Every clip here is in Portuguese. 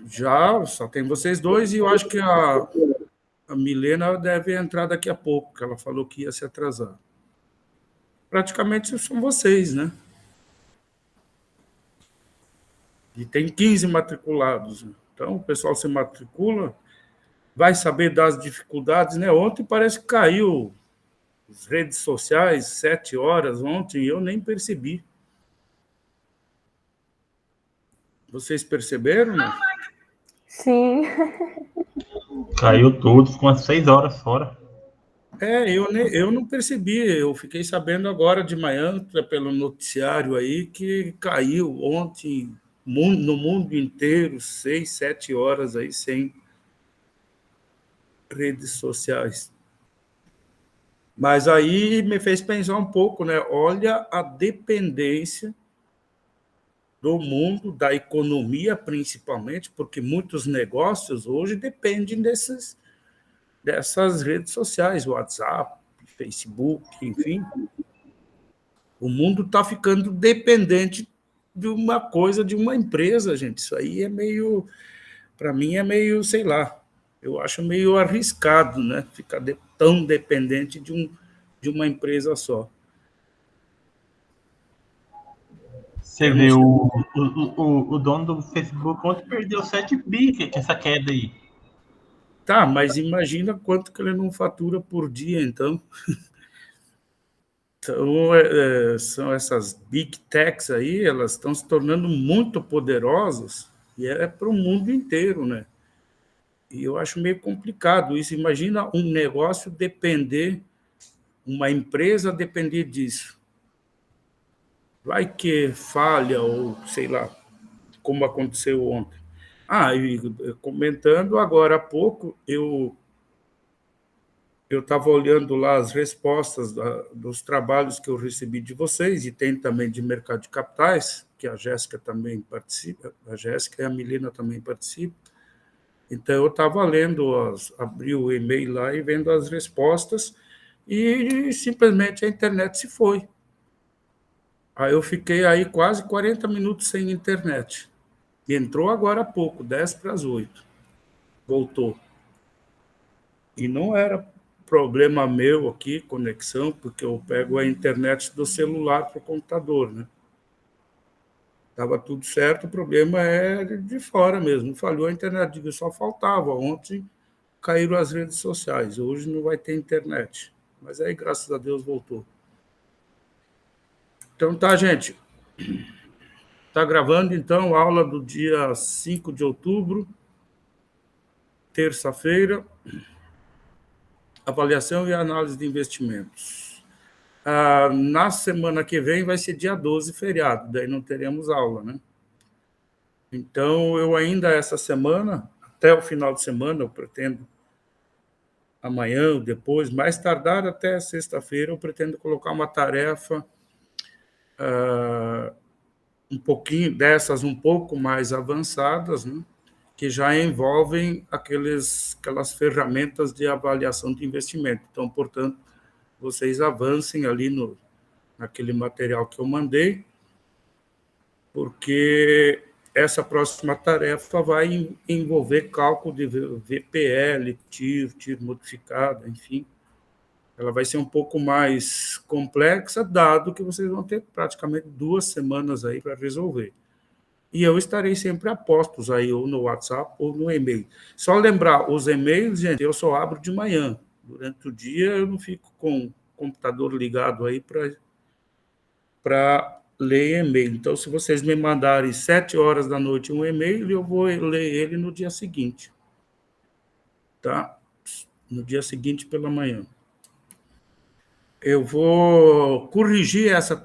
Já, só tem vocês dois, e eu acho que a Milena deve entrar daqui a pouco, que ela falou que ia se atrasar. Praticamente são vocês, né? E tem 15 matriculados. Então, o pessoal se matricula, vai saber das dificuldades, né? Ontem parece que caiu as redes sociais, 7 horas ontem, e eu nem percebi. Vocês perceberam, não? Sim. Caiu tudo, ficou umas 6 horas fora. Eu não percebi, eu fiquei sabendo agora de manhã, pelo noticiário aí, que caiu ontem no mundo inteiro, 6, 7 horas aí sem redes sociais. Mas aí me fez pensar um pouco, né? Olha a dependência do mundo, da economia principalmente, porque muitos negócios hoje dependem dessas redes sociais, WhatsApp, Facebook, enfim. O mundo está ficando dependente de uma coisa, de uma empresa, gente. Isso aí é meio, para mim, é meio, sei lá, eu acho meio arriscado, né? Ficar tão dependente de uma empresa só. Você vê o dono do Facebook ontem perdeu 7 bi com essa queda aí. Tá, mas imagina quanto que ele não fatura por dia, então. Então, são essas big techs aí, elas estão se tornando muito poderosas e é para o mundo inteiro, né? E eu acho meio complicado isso. Imagina um negócio depender, uma empresa depender disso. Vai que falha ou sei lá, como aconteceu ontem. E comentando agora há pouco, eu estava olhando lá as respostas dos trabalhos que eu recebi de vocês, e tem também de mercado de capitais, que a Jéssica também participa, a Jéssica e a Milena também participam. Então, eu estava lendo, abri o e-mail lá e vendo as respostas, e simplesmente a internet se foi. Aí eu fiquei aí quase 40 minutos sem internet. Entrou agora há pouco, 10 para as 8. Voltou. E não era problema meu aqui, conexão, porque eu pego a internet do celular para o computador, né? Estava tudo certo, o problema é de fora mesmo. Falhou a internet, digo, só faltava. Ontem caíram as redes sociais, hoje não vai ter internet. Mas aí, graças a Deus, voltou. Então tá, gente. Está gravando, então, a aula do dia 5 de outubro, terça-feira, avaliação e análise de investimentos. Na semana que vem vai ser dia 12, feriado, daí não teremos aula, né? Então, eu ainda essa semana, até o final de semana, eu pretendo, amanhã ou depois, mais tardar até sexta-feira, eu pretendo colocar uma tarefa um pouquinho dessas, um pouco mais avançadas, né? Que já envolvem aquelas ferramentas de avaliação de investimento. Então, portanto, vocês avancem ali naquele material que eu mandei, porque essa próxima tarefa vai envolver cálculo de VPL, TIR modificada, enfim. Ela vai ser um pouco mais complexa, dado que vocês vão ter praticamente 2 semanas aí para resolver. E eu estarei sempre a postos aí, ou no WhatsApp ou no e-mail. Só lembrar, os e-mails, gente, eu só abro de manhã. Durante o dia eu não fico com o computador ligado aí para ler e-mail. Então, se vocês me mandarem 7 horas da noite um e-mail, eu vou ler ele no dia seguinte. Tá? No dia seguinte pela manhã. Eu vou corrigir essa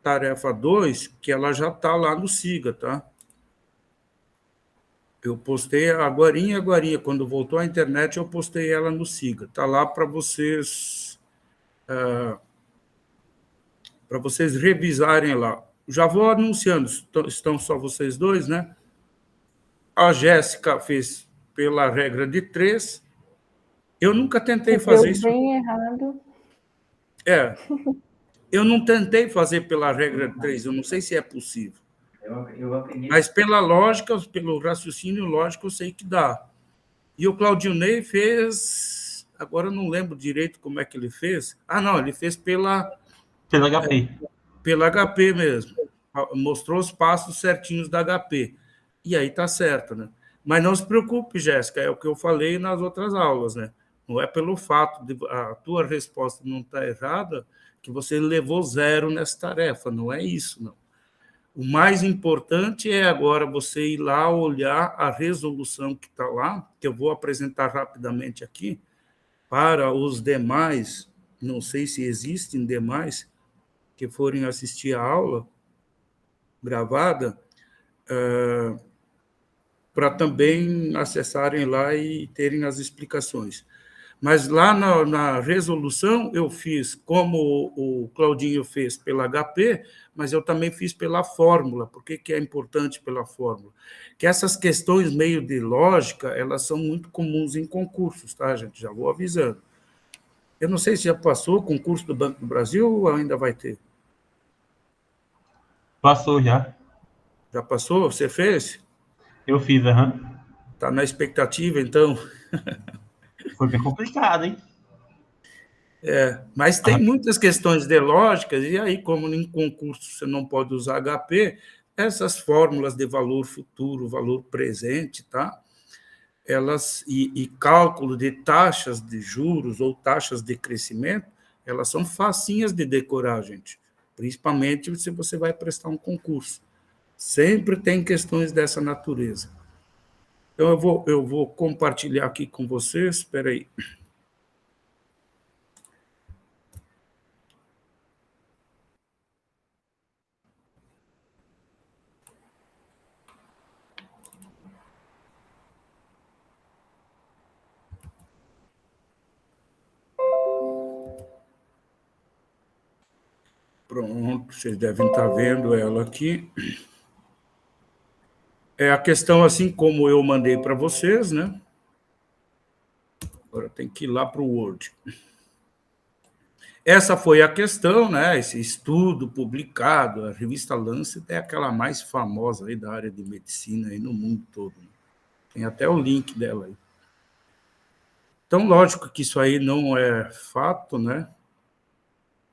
tarefa 2, que ela já está lá no SIGA, tá? Eu postei agorinha, quando voltou a internet, eu postei ela no SIGA. Está lá para vocês revisarem lá. Já vou anunciando, estão só vocês dois, né? A Jéssica fez pela regra de 3. Eu nunca tentei fazer isso. Bem errado. Eu não tentei fazer pela regra de 3, eu não sei se é possível. Eu acredito. Mas pela lógica, pelo raciocínio lógico, eu sei que dá. E o Claudio Ney fez, agora eu não lembro direito como é que ele fez. Ah, não, ele fez pela HP. HP mesmo. Mostrou os passos certinhos da HP. E aí tá certo, né? Mas não se preocupe, Jéssica, é o que eu falei nas outras aulas, né? Não é pelo fato de a tua resposta não estar errada que você levou 0 nessa tarefa, não é isso, não. O mais importante é agora você ir lá olhar a resolução que está lá, que eu vou apresentar rapidamente aqui, para os demais, não sei se existem demais, que forem assistir a aula gravada, para também acessarem lá e terem as explicações. Mas lá na resolução eu fiz como o Claudinho fez pela HP, mas eu também fiz pela fórmula. Por que é importante pela fórmula? Que essas questões meio de lógica, elas são muito comuns em concursos, tá, gente? Já vou avisando. Eu não sei se já passou o concurso do Banco do Brasil ou ainda vai ter. Passou já. Já passou? Você fez? Eu fiz, aham. Está na expectativa, então? Foi bem complicado, hein? Mas tem muitas questões de lógicas, e aí, como em concurso você não pode usar HP, essas fórmulas de valor futuro, valor presente, tá? Elas, e cálculo de taxas de juros ou taxas de crescimento, elas são facinhas de decorar, gente, principalmente se você vai prestar um concurso. Sempre tem questões dessa natureza. Então, eu vou compartilhar aqui com vocês, espera aí. Pronto, vocês devem estar vendo ela aqui. É a questão, assim como eu mandei para vocês, né? Agora tem que ir lá para o Word. Essa foi a questão, né? Esse estudo publicado, a revista Lancet é aquela mais famosa aí da área de medicina aí no mundo todo. Né? Tem até o link dela aí. Então, lógico que isso aí não é fato, né?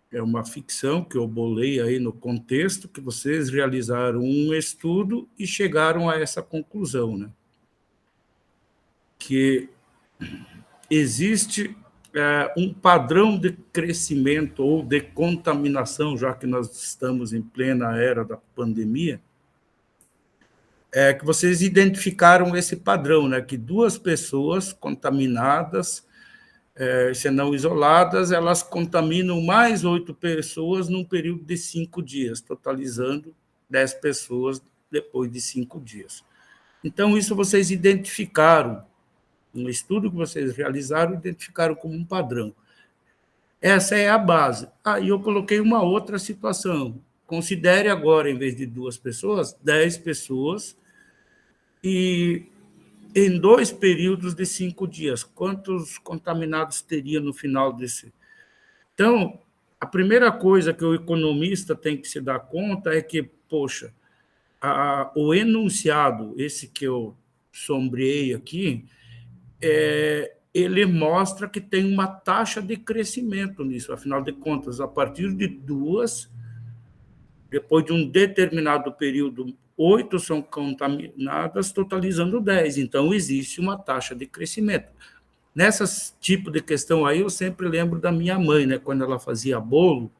É uma ficção que eu bolei aí no contexto, que vocês realizaram um estudo e chegaram a essa conclusão, né? Que existe um padrão de crescimento ou de contaminação, já que nós estamos em plena era da pandemia, que vocês identificaram esse padrão, né? Que 2 pessoas contaminadas, se não isoladas, elas contaminam mais 8 pessoas num período de 5 dias, totalizando 10 pessoas depois de 5 dias. Então, isso vocês identificaram, no estudo que vocês realizaram, identificaram como um padrão. Essa é a base. Aí eu coloquei uma outra situação. Considere agora, em vez de 2 pessoas, 10 pessoas, e em 2 períodos de 5 dias, quantos contaminados teria no final desse? Então, a primeira coisa que o economista tem que se dar conta é que, poxa, o enunciado, esse que eu sombreei aqui, ele mostra que tem uma taxa de crescimento nisso. Afinal de contas, a partir de 2, depois de um determinado período, 8 são contaminadas, totalizando 10. Então, existe uma taxa de crescimento. Nesse tipo de questão aí, eu sempre lembro da minha mãe, né? Quando ela fazia bolo,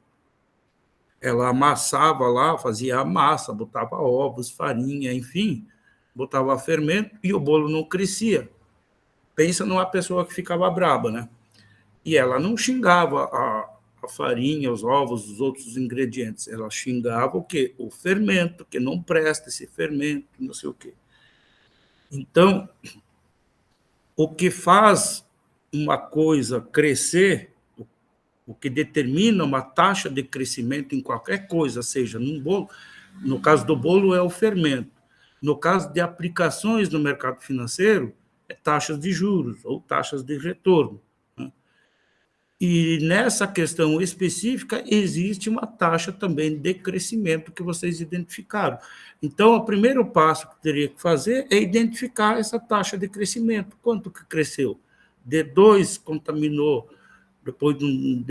ela amassava lá, fazia a massa, botava ovos, farinha, enfim, botava fermento e o bolo não crescia. Pensa numa pessoa que ficava braba, né? E ela não xingava a farinha, os ovos, os outros ingredientes. Ela xingava o quê? O fermento, que não presta esse fermento, não sei o quê. Então, o que faz uma coisa crescer, o que determina uma taxa de crescimento em qualquer coisa, seja num bolo, no caso do bolo é o fermento. No caso de aplicações no mercado financeiro, é taxas de juros ou taxas de retorno. Né? E nessa questão específica, existe uma taxa também de crescimento que vocês identificaram. Então, o primeiro passo que teria que fazer é identificar essa taxa de crescimento. Quanto que cresceu? D2 contaminou depois de um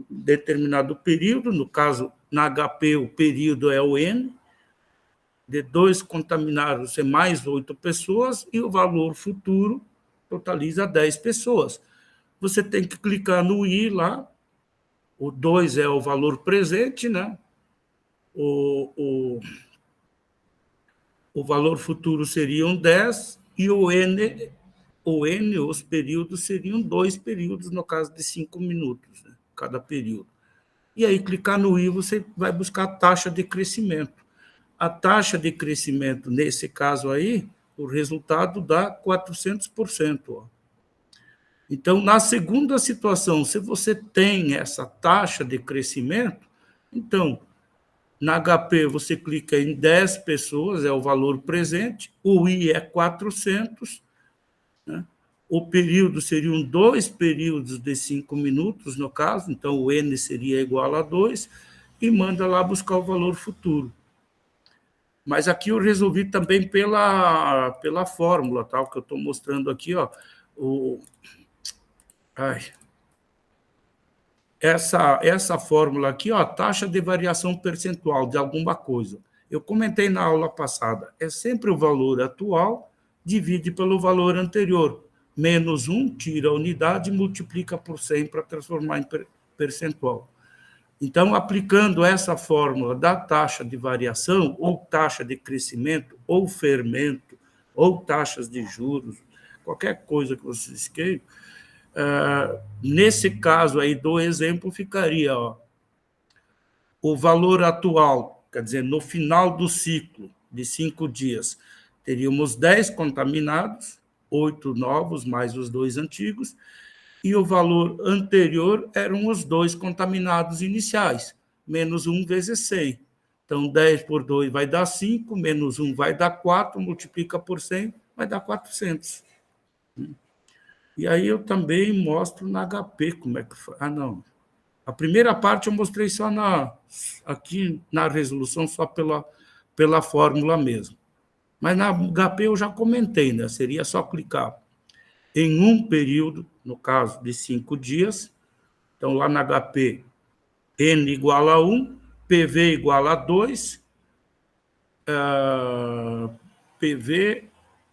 determinado período, no caso, na HP, o período é o N, D2 contaminaram-se mais 8 pessoas e o valor futuro totaliza 10 pessoas. Você tem que clicar no I lá, o 2 é o valor presente, né? O valor futuro seriam 10 e o N, os períodos seriam 2 períodos, no caso de 5 minutos, né? Cada período. E aí, clicar no I, você vai buscar a taxa de crescimento. A taxa de crescimento, nesse caso aí, o resultado dá 400%. Ó. Então, na segunda situação, se você tem essa taxa de crescimento, então, na HP, você clica em 10 pessoas, é o valor presente, o I é 400, né? O período seriam 2 períodos de 5 minutos, no caso, então o N seria igual a 2, e manda lá buscar o valor futuro. Mas aqui eu resolvi também pela fórmula, tá? O que eu estou mostrando aqui, ó, essa fórmula aqui, ó, taxa de variação percentual de alguma coisa. Eu comentei na aula passada, é sempre o valor atual, divide pelo valor anterior. Menos 1, tira a unidade e multiplica por 100 para transformar em percentual. Então, aplicando essa fórmula da taxa de variação, ou taxa de crescimento, ou fermento, ou taxas de juros, qualquer coisa que vocês queiram, nesse caso aí do exemplo, ficaria ó, o valor atual, quer dizer, no final do ciclo de 5 dias, teríamos 10 contaminados, 8 novos, mais os 2 antigos, e o valor anterior eram os 2 contaminados iniciais, menos 1 vezes 100. Então, 10 por 2 vai dar 5, menos 1 vai dar 4, multiplica por 100, vai dar 400. E aí eu também mostro na HP como é que foi. Ah, não. A primeira parte eu mostrei só aqui na resolução, só pela fórmula mesmo. Mas na HP eu já comentei, né? Seria só clicar em um período, no caso de 5 dias. Então, lá na HP, N igual a 1, PV igual a 2, PV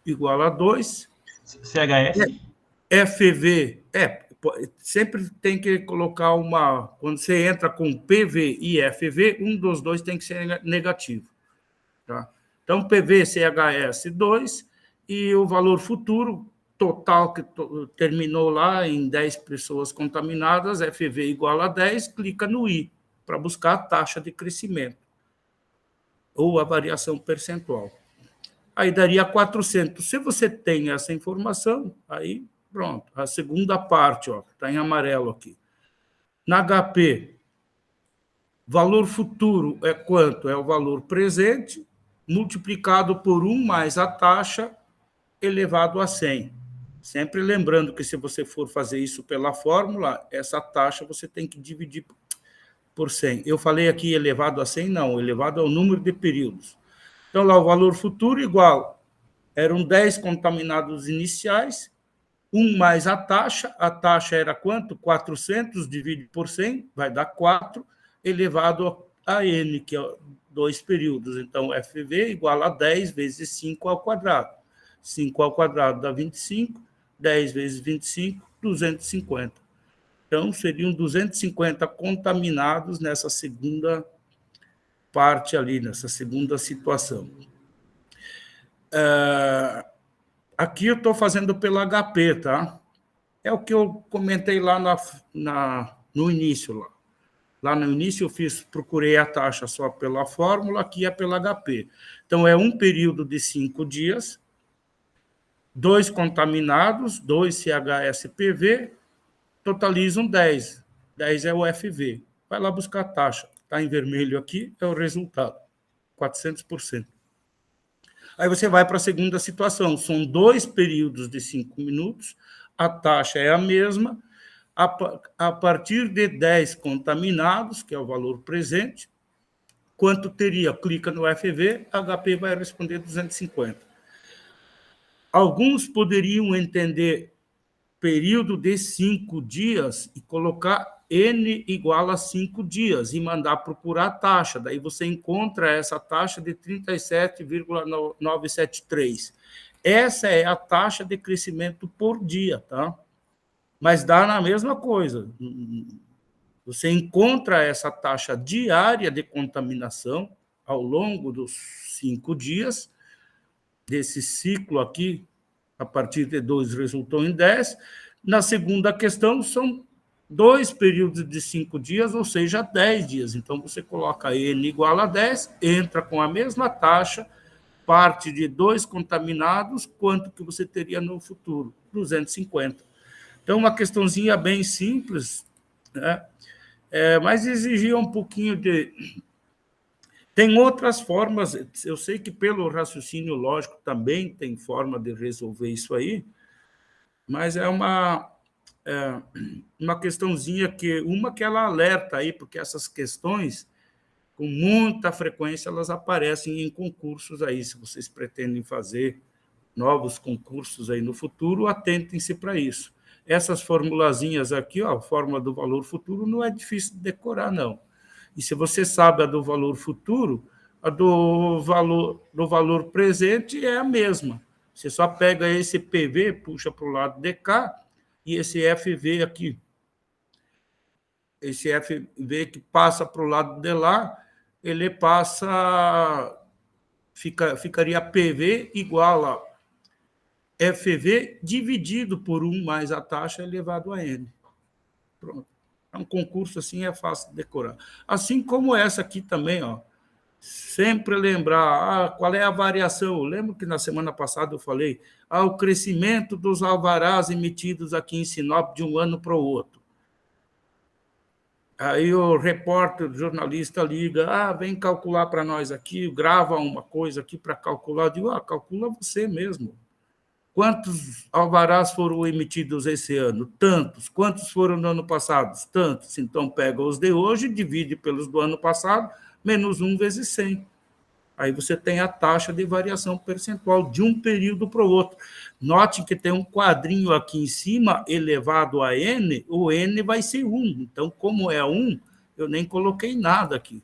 igual a 2. CHS? FV, sempre tem que colocar uma... Quando você entra com PV e FV, um dos dois tem que ser negativo. Tá? Então, PV, CHS 2, e o valor futuro total que terminou lá em 10 pessoas contaminadas, FV igual a 10, clica no I, para buscar a taxa de crescimento, ou a variação percentual. Aí daria 400. Se você tem essa informação, aí pronto. A segunda parte, está em amarelo aqui. Na HP, valor futuro é quanto? É o valor presente, multiplicado por 1 mais a taxa, elevado a 100. Sempre lembrando que se você for fazer isso pela fórmula, essa taxa você tem que dividir por 100. Eu falei aqui elevado a 100? Não, elevado ao número de períodos. Então, lá o valor futuro igual, eram 10 contaminados iniciais, 1 mais a taxa era quanto? 400, divide por 100, vai dar 4, elevado a N, que é 2 períodos. Então, FV igual a 10 vezes 5 ao quadrado. 5 ao quadrado dá 25, 10 vezes 25, 250. Então, seriam 250 contaminados nessa segunda parte ali, nessa segunda situação. Aqui eu estou fazendo pela HP, tá? É o que eu comentei lá no início. Lá no início eu procurei a taxa só pela fórmula, aqui é pela HP. Então, é um período de 5 dias, 2 contaminados, 2 CHSPV, totalizam 10. 10 é o FV. Vai lá buscar a taxa. Está em vermelho aqui, é o resultado. 400%. Aí você vai para a segunda situação. São 2 períodos de 5 minutos, a taxa é a mesma, A partir de 10 contaminados, que é o valor presente, quanto teria? Clica no FV, HP vai responder 250. Alguns poderiam entender período de 5 dias e colocar N igual a 5 dias e mandar procurar a taxa. Daí você encontra essa taxa de 37,973. Essa é a taxa de crescimento por dia, tá? Mas dá na mesma coisa. Você encontra essa taxa diária de contaminação ao longo dos 5 dias, desse ciclo aqui, a partir de 2 resultou em 10. Na segunda questão, são 2 períodos de 5 dias, ou seja, 10 dias. Então, você coloca N igual a 10, entra com a mesma taxa, parte de 2 contaminados, quanto que você teria no futuro? 250. Então, uma questãozinha bem simples, né? Mas exigia um pouquinho de... Tem outras formas, eu sei que pelo raciocínio lógico também tem forma de resolver isso aí, mas é uma questãozinha que ela alerta aí, porque essas questões, com muita frequência, elas aparecem em concursos aí. Se vocês pretendem fazer novos concursos aí no futuro, atentem-se para isso. Essas formulazinhas aqui, ó, a fórmula do valor futuro, não é difícil de decorar, não. E se você sabe a do valor futuro, a do valor presente é a mesma. Você só pega esse PV, puxa para o lado de cá, e esse FV aqui. Esse FV que passa para o lado de lá, ele passa... Ficaria PV igual a FV dividido por 1 mais a taxa elevado a N. Pronto. É um concurso assim, é fácil de decorar. Assim como essa aqui também, ó. Sempre lembrar qual é a variação. Eu lembro que na semana passada eu falei o crescimento dos alvarás emitidos aqui em Sinop de um ano para o outro. Aí o repórter, o jornalista liga, vem calcular para nós aqui, grava uma coisa aqui para calcular. Eu digo, calcula você mesmo. Quantos alvarás foram emitidos esse ano? Tantos. Quantos foram no ano passado? Tantos. Então, pega os de hoje, divide pelos do ano passado, menos 1 vezes 100. Aí você tem a taxa de variação percentual de um período para o outro. Note que tem um quadrinho aqui em cima, elevado a N, o N vai ser 1. Então, como é 1, eu nem coloquei nada aqui.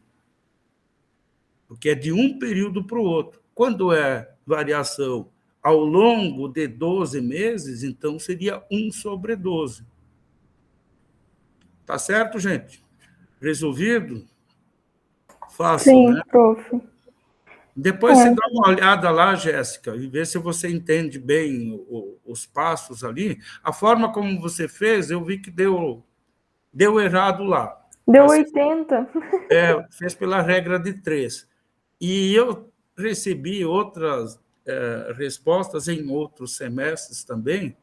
Porque é de um período para o outro. Quando é variação ao longo de 12 meses, então seria 1 sobre 12. Tá certo, gente? Resolvido? Fácil, Sim, né? prof. Depois você dá uma olhada lá, Jéssica, e vê se você entende bem os passos ali. A forma como você fez, eu vi que deu errado lá. Deu 80. Fez pela regra de 3. E eu recebi outras respostas em outros semestres também,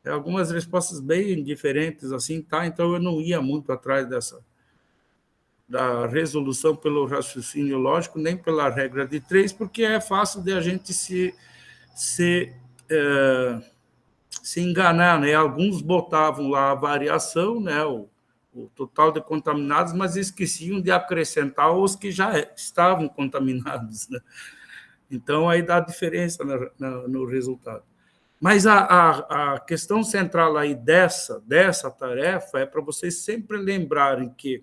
algumas respostas bem diferentes, assim, tá? Então, eu não ia muito atrás da resolução pelo raciocínio lógico, nem pela regra de 3, porque é fácil de a gente se enganar, né? Alguns botavam lá a variação, né? O total de contaminados, mas esqueciam de acrescentar os que já estavam contaminados, né? Então, aí dá diferença no resultado. Mas a questão central aí dessa tarefa é para vocês sempre lembrarem que,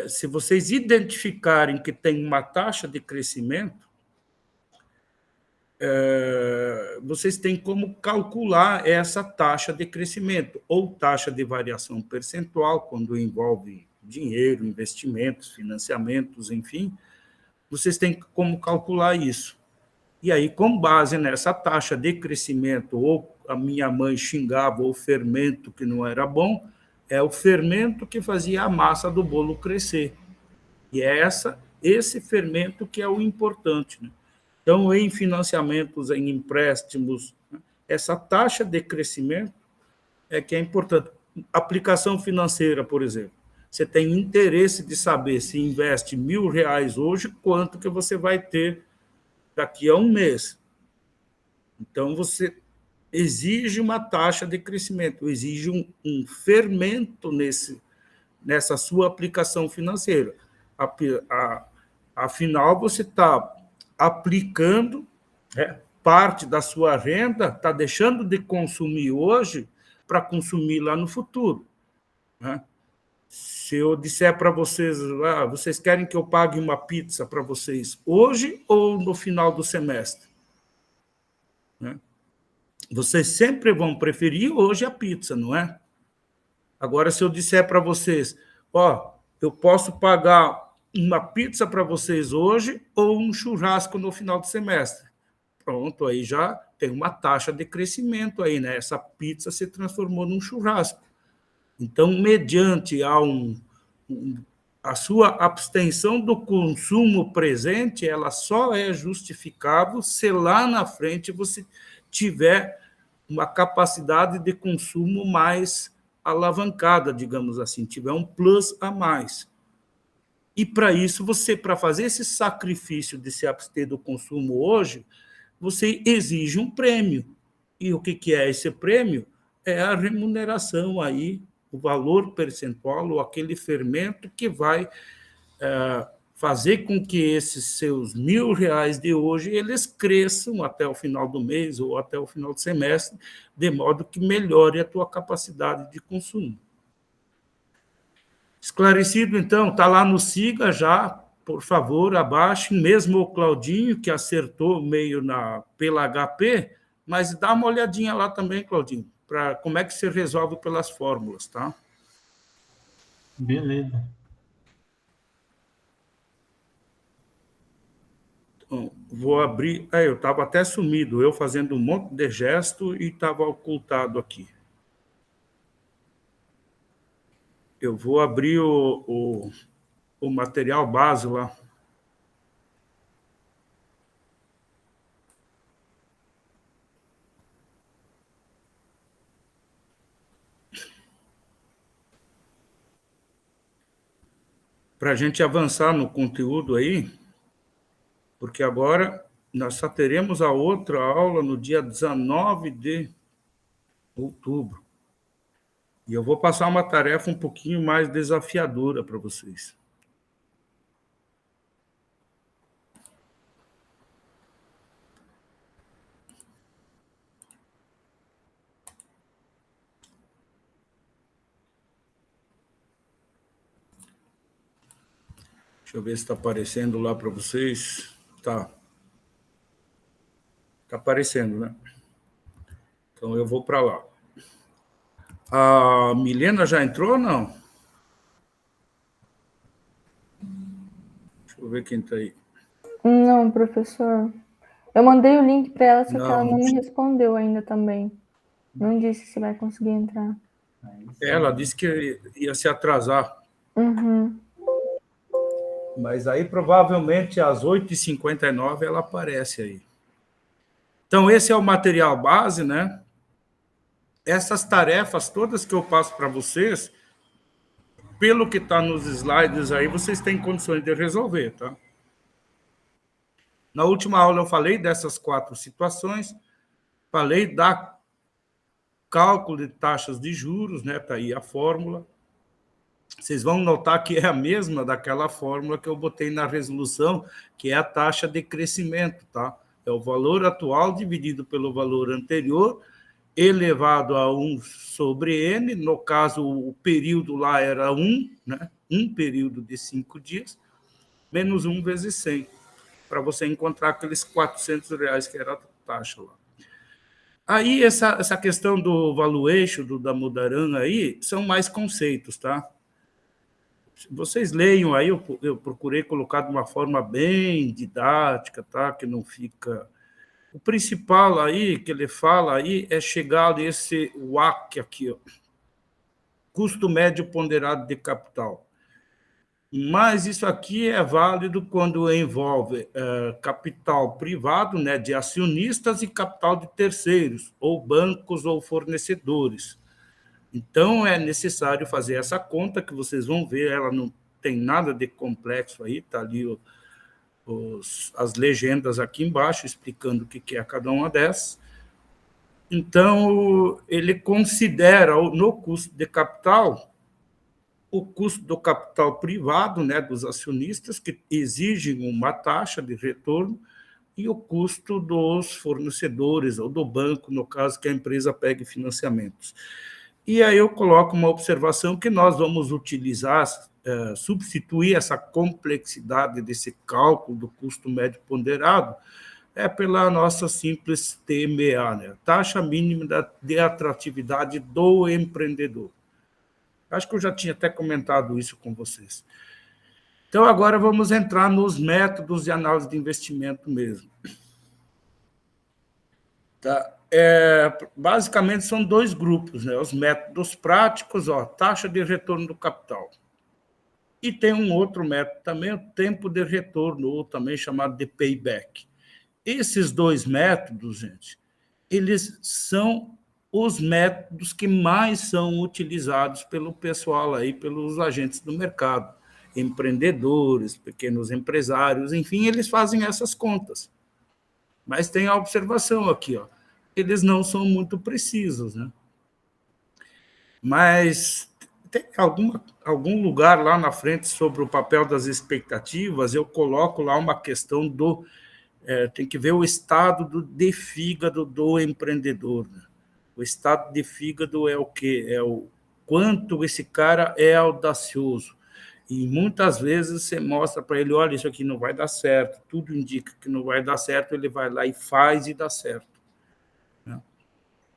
se vocês identificarem que tem uma taxa de crescimento, vocês têm como calcular essa taxa de crescimento, ou taxa de variação percentual, quando envolve dinheiro, investimentos, financiamentos, enfim, vocês têm como calcular isso. E aí, com base nessa taxa de crescimento, ou a minha mãe xingava o fermento que não era bom, é o fermento que fazia a massa do bolo crescer. E é esse fermento que é o importante, né? Então, em financiamentos, em empréstimos, essa taxa de crescimento é que é importante. Aplicação financeira, por exemplo. Você tem interesse de saber se investe R$1.000 hoje, quanto que você vai ter daqui a um mês. Então, você exige uma taxa de crescimento, exige um fermento nessa sua aplicação financeira. Afinal, você está aplicando, né, parte da sua renda, está deixando de consumir hoje para consumir lá no futuro. Né? Se eu disser para vocês, vocês querem que eu pague uma pizza para vocês hoje ou no final do semestre? Né? Vocês sempre vão preferir hoje a pizza, não é? Agora, se eu disser para vocês, eu posso pagar uma pizza para vocês hoje ou um churrasco no final do semestre. Pronto, aí já tem uma taxa de crescimento aí, né? Essa pizza se transformou num churrasco. Então, mediante a sua abstenção do consumo presente, ela só é justificável se lá na frente você tiver uma capacidade de consumo mais alavancada, digamos assim, tiver um plus a mais. E para isso, para fazer esse sacrifício de se abster do consumo hoje, você exige um prêmio. E o que é esse prêmio? É a remuneração aí, o valor percentual, ou aquele fermento que vai fazer com que esses seus R$ 1.000 de hoje eles cresçam até o final do mês ou até o final do semestre, de modo que melhore a tua capacidade de consumo. Esclarecido, então, está lá no Siga já, por favor, abaixem, mesmo o Claudinho, que acertou meio pela HP, mas dá uma olhadinha lá também, Claudinho, para como é que se resolve pelas fórmulas, tá? Beleza. Então, vou abrir... eu estava até sumido, eu fazendo um monte de gesto e estava ocultado aqui. Eu vou abrir o material base lá. Para a gente avançar no conteúdo aí, porque agora nós só teremos a outra aula no dia 19 de outubro. E eu vou passar uma tarefa um pouquinho mais desafiadora para vocês. Deixa eu ver se está aparecendo lá para vocês. Tá. Está aparecendo, né? Então, eu vou para lá. A Milena já entrou ou não? Deixa eu ver quem está aí. Não, professor. Eu mandei o link para ela, só que ela não me respondeu ainda também. Não disse se vai conseguir entrar. Ela disse que ia se atrasar. Uhum. Mas aí, provavelmente, às 8h59, ela aparece aí. Então, esse é o material base, né? Essas tarefas todas que eu passo para vocês, pelo que está nos slides aí, vocês têm condições de resolver, tá? Na última aula eu falei dessas 4 situações, falei da cálculo de taxas de juros, né? Está aí a fórmula. Vocês vão notar que é a mesma daquela fórmula que eu botei na resolução, que é a taxa de crescimento, tá? É o valor atual dividido pelo valor anterior, elevado a 1 sobre n, no caso, o período lá era 1, né? Um período de 5 dias, menos 1 vezes 100, para você encontrar aqueles R$ 400 que era a taxa lá. Aí, essa questão do valuation, da Mudaran aí, são mais conceitos, tá? Vocês leiam aí, eu procurei colocar de uma forma bem didática, tá? Que não fica... O principal aí, que ele fala aí, é chegar nesse WACC aqui, ó. Custo médio ponderado de capital. Mas isso aqui é válido quando envolve capital privado, né, de acionistas, e capital de terceiros, ou bancos ou fornecedores. Então, é necessário fazer essa conta, que vocês vão ver, ela não tem nada de complexo aí, está ali as legendas aqui embaixo, explicando o que é cada uma dessas. Então, ele considera no custo de capital o custo do capital privado, né, dos acionistas, que exigem uma taxa de retorno, e o custo dos fornecedores, ou do banco, no caso que a empresa pegue financiamentos. E aí eu coloco uma observação que nós vamos utilizar, substituir essa complexidade desse cálculo do custo médio ponderado, pela nossa simples TMA, né? Taxa mínima de atratividade do empreendedor. Acho que eu já tinha até comentado isso com vocês. Então, agora vamos entrar nos métodos de análise de investimento mesmo. Tá? Basicamente, são dois grupos, né? Os métodos práticos, taxa de retorno do capital. E tem um outro método também, o tempo de retorno, ou também chamado de payback. Esses dois métodos, gente, eles são os métodos que mais são utilizados pelo pessoal aí, pelos agentes do mercado, empreendedores, pequenos empresários, enfim, eles fazem essas contas. Mas tem a observação aqui, eles não são muito precisos, né? Mas tem algum lugar lá na frente sobre o papel das expectativas, eu coloco lá uma questão do... tem que ver o estado de fígado do empreendedor, né? O estado de fígado é o quê? É o quanto esse cara é audacioso. E muitas vezes você mostra para ele, olha, isso aqui não vai dar certo, tudo indica que não vai dar certo, ele vai lá e faz e dá certo. Né?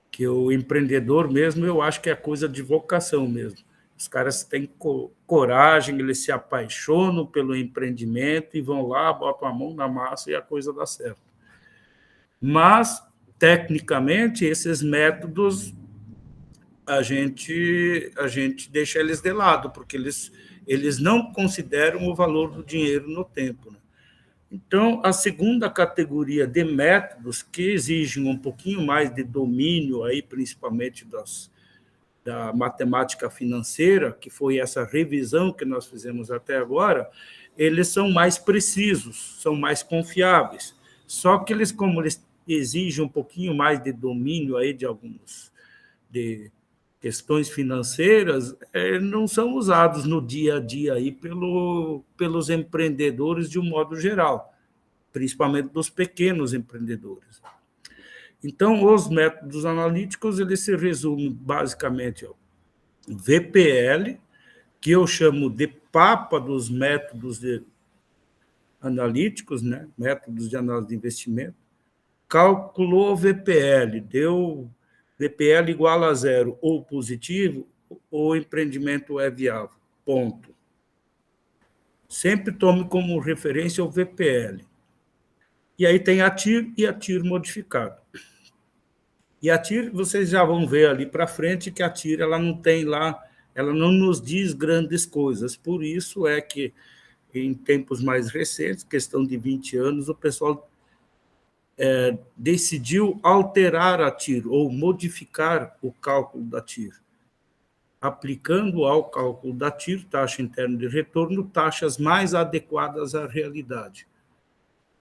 Que o empreendedor mesmo, eu acho que é coisa de vocação mesmo. Os caras têm coragem, eles se apaixonam pelo empreendimento e vão lá, botam a mão na massa e a coisa dá certo. Mas, tecnicamente, esses métodos, a gente deixa eles de lado, porque eles não consideram o valor do dinheiro no tempo. Né? Então, a segunda categoria de métodos, que exigem um pouquinho mais de domínio, aí, principalmente da matemática financeira, que foi essa revisão que nós fizemos até agora, eles são mais precisos, são mais confiáveis. Só que como eles exigem um pouquinho mais de domínio aí de questões financeiras, não são usados no dia a dia aí pelos empreendedores de um modo geral, principalmente dos pequenos empreendedores. Então, os métodos analíticos, eles se resumem basicamente ao VPL, que eu chamo de papa dos métodos analíticos, né? Métodos de análise de investimento. Calculou VPL, deu VPL igual a zero ou positivo, o empreendimento é viável. Ponto. Sempre tome como referência o VPL. E aí tem a TIR e a TIR modificado. E a TIR, vocês já vão ver ali para frente que a TIR ela não tem lá, ela não nos diz grandes coisas. Por isso é que, em tempos mais recentes, questão de 20 anos, o pessoal decidiu alterar a TIR, ou modificar o cálculo da TIR, aplicando ao cálculo da TIR, taxa interna de retorno, taxas mais adequadas à realidade.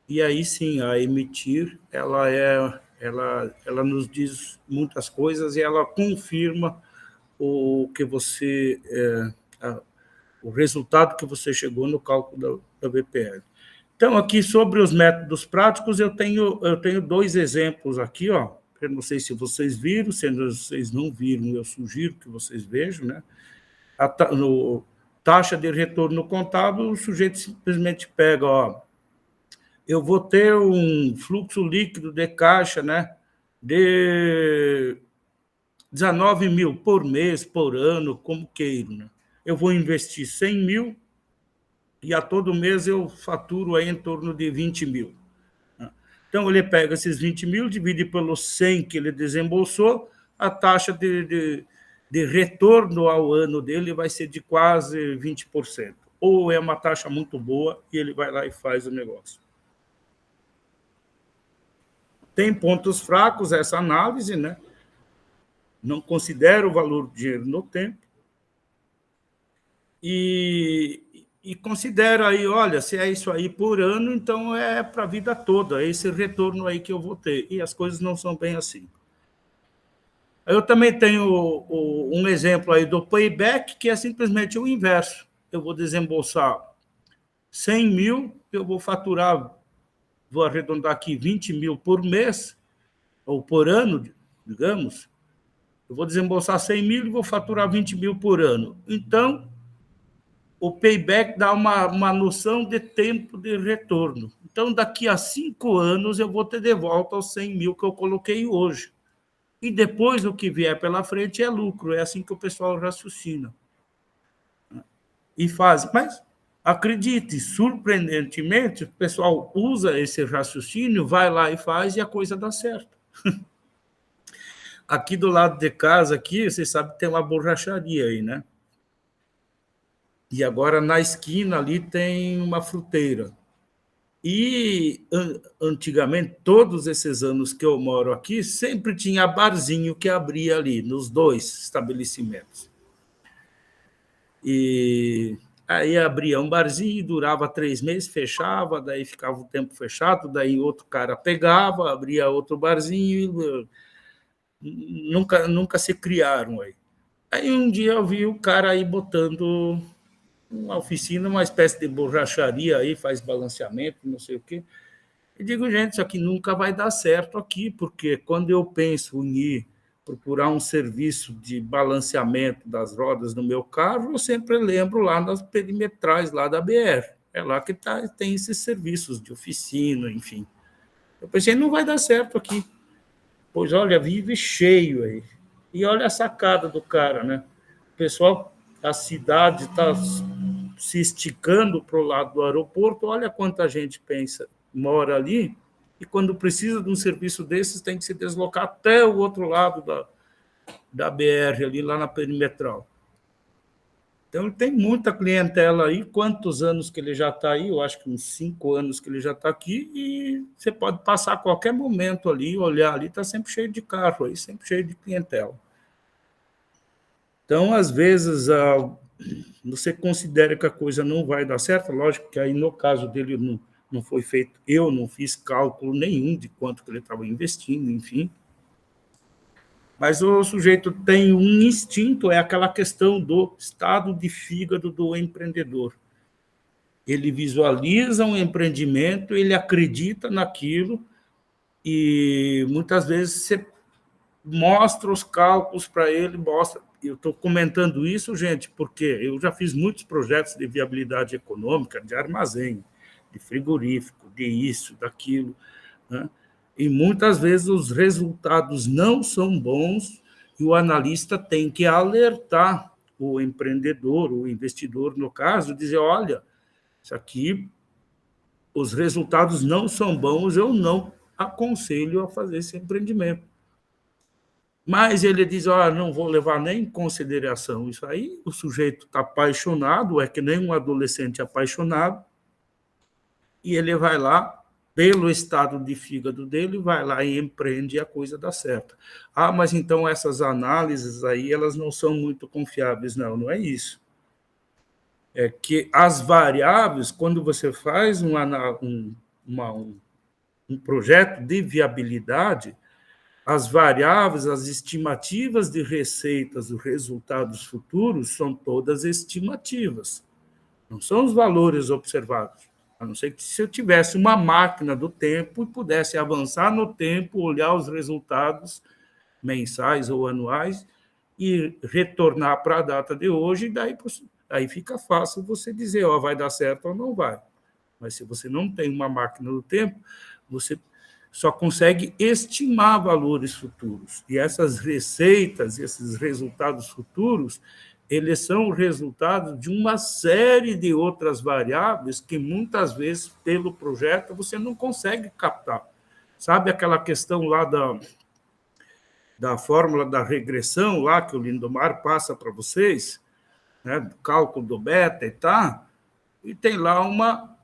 E aí sim, a emitir, ela nos diz muitas coisas e ela confirma o resultado que você chegou no cálculo da VPL. Então, aqui sobre os métodos práticos, eu tenho dois exemplos aqui, eu não sei se vocês viram, se vocês não viram, eu sugiro que vocês vejam, né? No taxa de retorno contábil, o sujeito simplesmente pega, eu vou ter um fluxo líquido de caixa, né, de 19 mil por mês, por ano, como queiro. Né? Eu vou investir 100 mil e a todo mês eu faturo aí em torno de 20 mil. Então, ele pega esses 20 mil, divide pelos 100 que ele desembolsou, a taxa de retorno ao ano dele vai ser de quase 20%. Ou é uma taxa muito boa e ele vai lá e faz o negócio. Tem pontos fracos essa análise, né? Não considera o valor do dinheiro no tempo e considera aí, olha, se é isso aí por ano, então é para a vida toda, é esse retorno aí que eu vou ter. E as coisas não são bem assim. Eu também tenho um exemplo aí do payback, que é simplesmente o inverso. Eu vou desembolsar 100 mil, eu vou faturar, vou arredondar aqui, 20 mil por mês, ou por ano, digamos. Eu vou desembolsar 100 mil e vou faturar 20 mil por ano. Então, o payback dá uma noção de tempo de retorno. Então, daqui a 5 anos, eu vou ter de volta os 100 mil que eu coloquei hoje. E depois, o que vier pela frente é lucro. É assim que o pessoal raciocina. E faz. Mas, acredite, surpreendentemente, o pessoal usa esse raciocínio, vai lá e faz, e a coisa dá certo. Aqui do lado de casa, aqui, vocês sabem que tem uma borracharia aí, né? E agora, na esquina ali, tem uma fruteira. E, antigamente, todos esses anos que eu moro aqui, sempre tinha barzinho que abria ali, nos dois estabelecimentos. E aí abria um barzinho, durava 3 meses, fechava, daí ficava o tempo fechado, daí outro cara pegava, abria outro barzinho, e nunca se criaram aí. Aí um dia eu vi o cara aí botando uma oficina, uma espécie de borracharia aí, faz balanceamento, não sei o quê. E digo, gente, isso aqui nunca vai dar certo aqui, porque quando eu penso em ir procurar um serviço de balanceamento das rodas no meu carro, eu sempre lembro lá nas perimetrais lá da BR. É lá que tem esses serviços de oficina, enfim. Eu pensei, não vai dar certo aqui. Pois olha, vive cheio aí. E olha a sacada do cara, né? O pessoal, a cidade está se esticando para o lado do aeroporto, olha quanta gente pensa, mora ali, e quando precisa de um serviço desses, tem que se deslocar até o outro lado da BR, ali lá na perimetral. Então, ele tem muita clientela aí. Quantos anos que ele já está aí? Eu acho que uns 5 anos que ele já está aqui, e você pode passar a qualquer momento ali, olhar ali, está sempre cheio de carro aí, sempre cheio de clientela. Então, às vezes, você considera que a coisa não vai dar certo, lógico que aí no caso dele não foi feito, eu não fiz cálculo nenhum de quanto que ele estava investindo, enfim. Mas o sujeito tem um instinto, é aquela questão do estado de fígado do empreendedor. Ele visualiza um empreendimento, ele acredita naquilo, e muitas vezes você mostra os cálculos para ele, mostra. Eu estou comentando isso, gente, porque eu já fiz muitos projetos de viabilidade econômica, de armazém, de frigorífico, de isso, daquilo, né? E muitas vezes os resultados não são bons e o analista tem que alertar o empreendedor, o investidor, no caso, dizer, olha, isso aqui, os resultados não são bons, eu não aconselho a fazer esse empreendimento. Mas ele diz, não vou levar nem em consideração isso aí, o sujeito está apaixonado, é que nem um adolescente apaixonado, e ele vai lá, pelo estado de fígado dele, vai lá e empreende e a coisa dá certo. Mas então essas análises aí, elas não são muito confiáveis. Não, não é isso. É que as variáveis, quando você faz um projeto de viabilidade, as variáveis, as estimativas de receitas, os resultados futuros, são todas estimativas, não são os valores observados. A não ser que se eu tivesse uma máquina do tempo e pudesse avançar no tempo, olhar os resultados mensais ou anuais e retornar para a data de hoje, e daí aí fica fácil você dizer, vai dar certo ou não vai. Mas se você não tem uma máquina do tempo, você só consegue estimar valores futuros. E essas receitas, esses resultados futuros, eles são o resultado de uma série de outras variáveis que, muitas vezes, pelo projeto, você não consegue captar. Sabe aquela questão lá da fórmula da regressão, lá que o Lindomar passa para vocês, né, do cálculo do beta e tal, e tem lá uma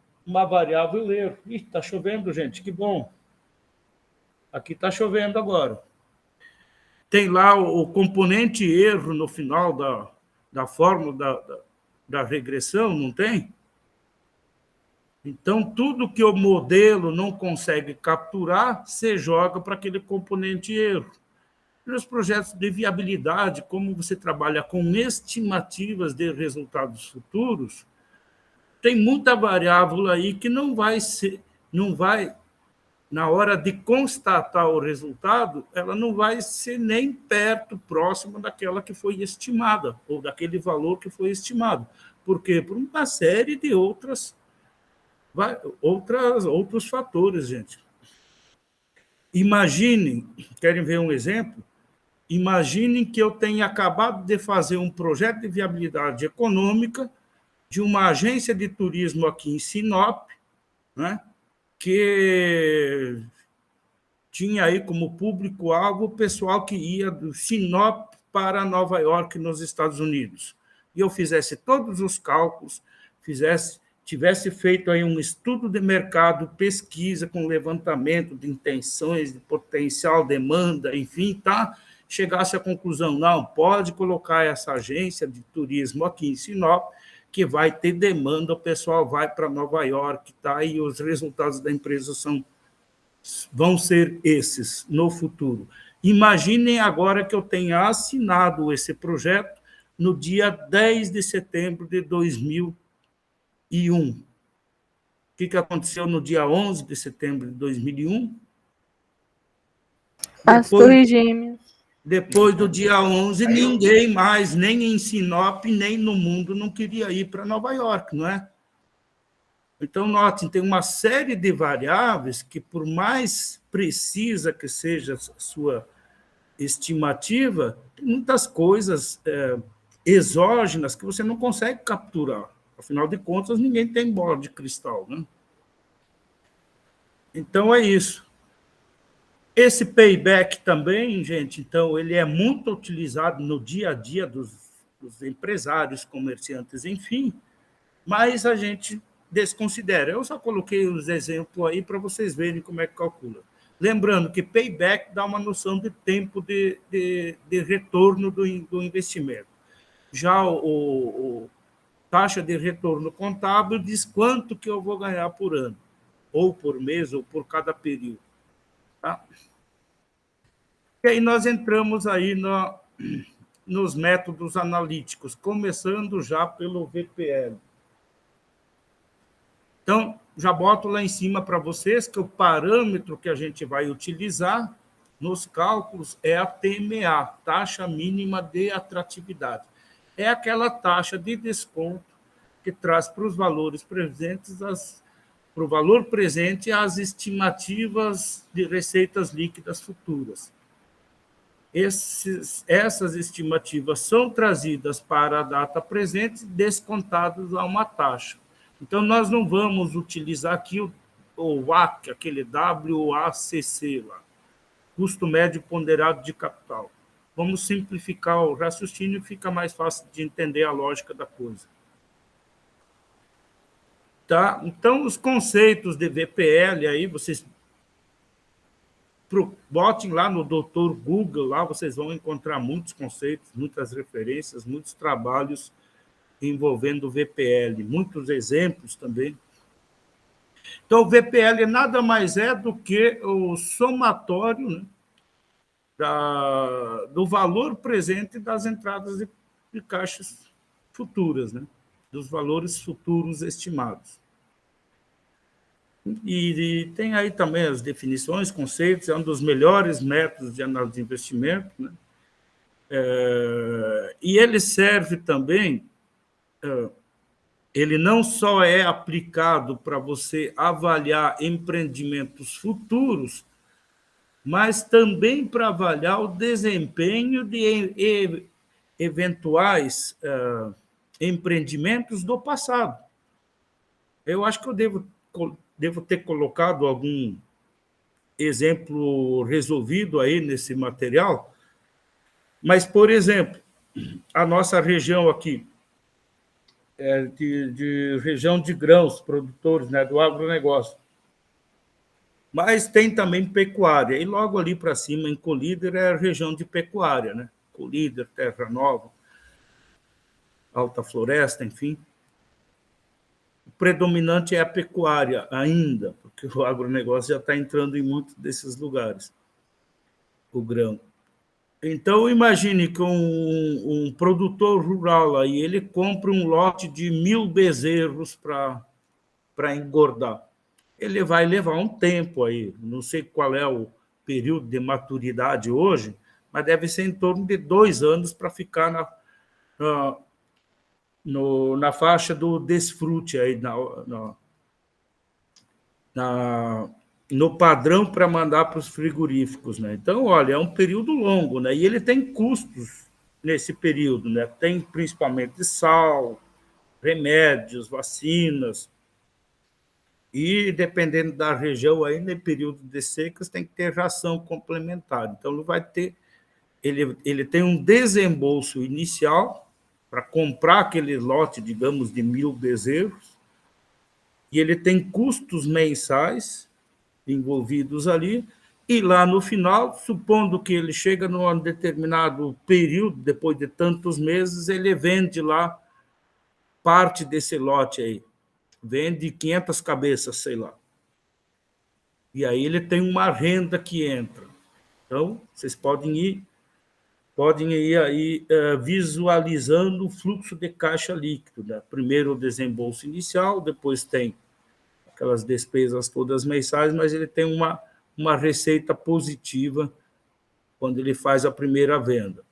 variável erro. Está chovendo, gente, que bom. Aqui está chovendo agora. Tem lá o componente erro no final da fórmula da regressão, não tem? Então, tudo que o modelo não consegue capturar, você joga para aquele componente erro. Nos projetos de viabilidade, como você trabalha com estimativas de resultados futuros, tem muita variável aí que não vai, na hora de constatar o resultado, ela não vai ser nem perto, próxima daquela que foi estimada, ou daquele valor que foi estimado. Por quê? Por uma série de outros fatores, gente. Imaginem, querem ver um exemplo? Imaginem que eu tenha acabado de fazer um projeto de viabilidade econômica de uma agência de turismo aqui em Sinop, né, que tinha aí como público-alvo o pessoal que ia do Sinop para Nova York, nos Estados Unidos. E eu fizesse todos os cálculos, tivesse feito aí um estudo de mercado, pesquisa com levantamento de intenções, de potencial demanda, enfim, tá? Chegasse à conclusão, não, pode colocar essa agência de turismo aqui em Sinop, que vai ter demanda, o pessoal vai para Nova York, tá? E os resultados da empresa vão ser esses no futuro. Imaginem agora que eu tenha assinado esse projeto no dia 10 de setembro de 2001. O que aconteceu no dia 11 de setembro de 2001? As Torres Gêmeas. Depois do dia 11, ninguém mais, nem em Sinop, nem no mundo, não queria ir para Nova York, não é? Então, notem, tem uma série de variáveis que, por mais precisa que seja a sua estimativa, tem muitas coisas exógenas que você não consegue capturar. Afinal de contas, ninguém tem bola de cristal, né? Então, é isso. Esse payback também, gente, então, ele é muito utilizado no dia a dia dos empresários, comerciantes, enfim, mas a gente desconsidera. Eu só coloquei os exemplos aí para vocês verem como é que calcula. Lembrando que payback dá uma noção de tempo de retorno do investimento. Já o taxa de retorno contábil diz quanto que eu vou ganhar por ano, ou por mês, ou por cada período. Tá? E aí nós entramos aí nos métodos analíticos, começando já pelo VPL. Então, já boto lá em cima para vocês que o parâmetro que a gente vai utilizar nos cálculos é a TMA, taxa mínima de atratividade. É aquela taxa de desconto que traz para os valores presentes para o valor presente as estimativas de receitas líquidas futuras. Essas estimativas são trazidas para a data presente, descontadas a uma taxa. Então, nós não vamos utilizar aqui o WACC, aquele WACC lá, custo médio ponderado de capital. Vamos simplificar o raciocínio e fica mais fácil de entender a lógica da coisa. Tá? Então, os conceitos de VPL, aí vocês botem lá no Dr. Google, lá vocês vão encontrar muitos conceitos, muitas referências, muitos trabalhos envolvendo o VPL, muitos exemplos também. Então, o VPL nada mais é do que o somatório, né, do valor presente das entradas de caixas futuras, né, dos valores futuros estimados. E tem aí também as definições, conceitos, é um dos melhores métodos de análise de investimento, né? E ele serve também, ele não só é aplicado para você avaliar empreendimentos futuros, mas também para avaliar o desempenho de eventuais empreendimentos do passado. Eu acho que eu devo ter colocado algum exemplo resolvido aí nesse material, mas, por exemplo, a nossa região aqui, de região de grãos, produtores, né, do agronegócio, mas tem também pecuária, e logo ali para cima, em Colíder, é a região de pecuária, né? Colíder, Terra Nova, Alta Floresta, enfim. O predominante é a pecuária ainda, porque o agronegócio já está entrando em muitos desses lugares, o grão. Então, imagine que um produtor rural aí, ele compra um lote de 1.000 bezerros para engordar. Ele vai levar um tempo aí, não sei qual é o período de maturidade hoje, mas deve ser em torno de 2 anos para ficar na, na faixa do desfrute, aí, no padrão para mandar para os frigoríficos. Né? Então, olha, é um período longo, né? E ele tem custos nesse período. Né? Tem principalmente sal, remédios, vacinas, e, dependendo da região, aí, no período de secas, tem que ter ração complementar. Então, ele vai ter, ele tem um desembolso inicial para comprar aquele lote, digamos, de 1.000 bezerros, e ele tem custos mensais envolvidos ali, e lá no final, supondo que ele chega num determinado período, depois de tantos meses, ele vende lá parte desse lote aí, vende 500 cabeças, sei lá. E aí ele tem uma renda que entra. Então, vocês podem ir aí visualizando o fluxo de caixa líquido. Né? Primeiro o desembolso inicial, depois tem aquelas despesas todas mensais, mas ele tem uma receita positiva quando ele faz a primeira venda.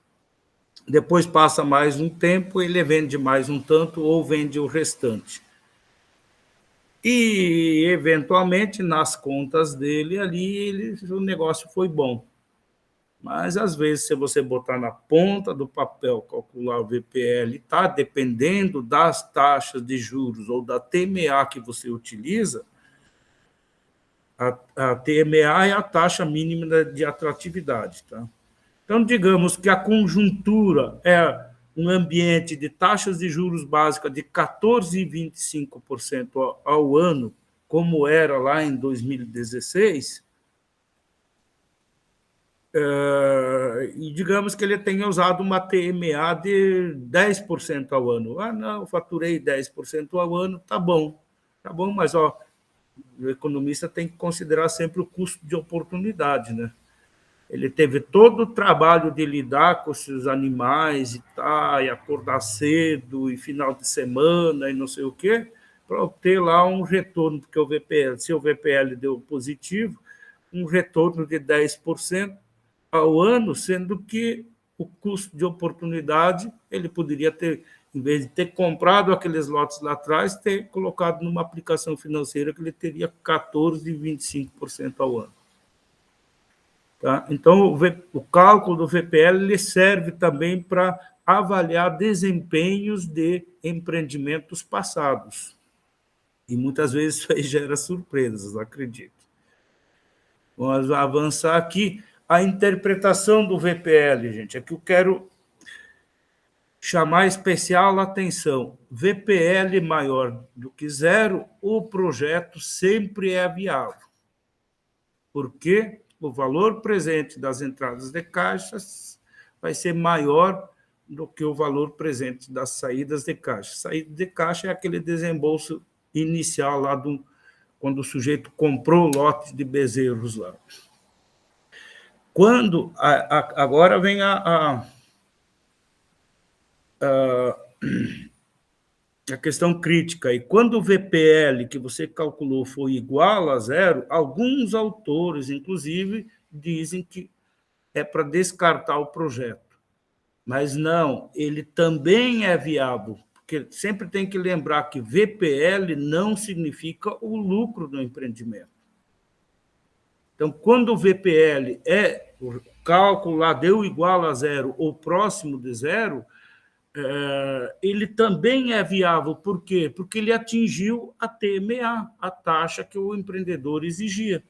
Depois passa mais um tempo, ele vende mais um tanto ou vende o restante. E, eventualmente, nas contas dele ali, o negócio foi bom. Mas, às vezes, se você botar na ponta do papel, calcular o VPL, tá, dependendo das taxas de juros ou da TMA que você utiliza, a TMA é a taxa mínima de atratividade. Tá? Então, digamos que a conjuntura é um ambiente de taxas de juros básicas de 14,25% ao ano, como era lá em 2016, e digamos que ele tenha usado uma TMA de 10% ao ano. Ah, não, faturei 10% ao ano, tá bom, mas o economista tem que considerar sempre o custo de oportunidade, né? Ele teve todo o trabalho de lidar com esses animais e acordar cedo, e final de semana, e não sei o quê, para obter lá um retorno, porque o VPL, se o VPL deu positivo, um retorno de 10% ao ano, sendo que o custo de oportunidade ele poderia ter, em vez de ter comprado aqueles lotes lá atrás, ter colocado numa aplicação financeira que ele teria 14,25% ao ano. Tá? Então, o cálculo do VPL ele serve também para avaliar desempenhos de empreendimentos passados. E muitas vezes isso aí gera surpresas, acredito. Vamos avançar aqui. A interpretação do VPL, gente, é que eu quero chamar especial atenção. VPL maior do que zero, o projeto sempre é viável. Por quê? O valor presente das entradas de caixas vai ser maior do que o valor presente das saídas de caixa. Saída de caixa é aquele desembolso inicial lá quando o sujeito comprou o lote de bezerros lá. Agora vem a questão crítica. E quando o VPL que você calculou foi igual a zero, alguns autores, inclusive, dizem que é para descartar o projeto. Mas não, ele também é viável, porque sempre tem que lembrar que VPL não significa o lucro do empreendimento. Então, quando o VPL o cálculo lá deu igual a zero ou próximo de zero, ele também é viável. Por quê? Porque ele atingiu a TMA, a taxa que o empreendedor exigia.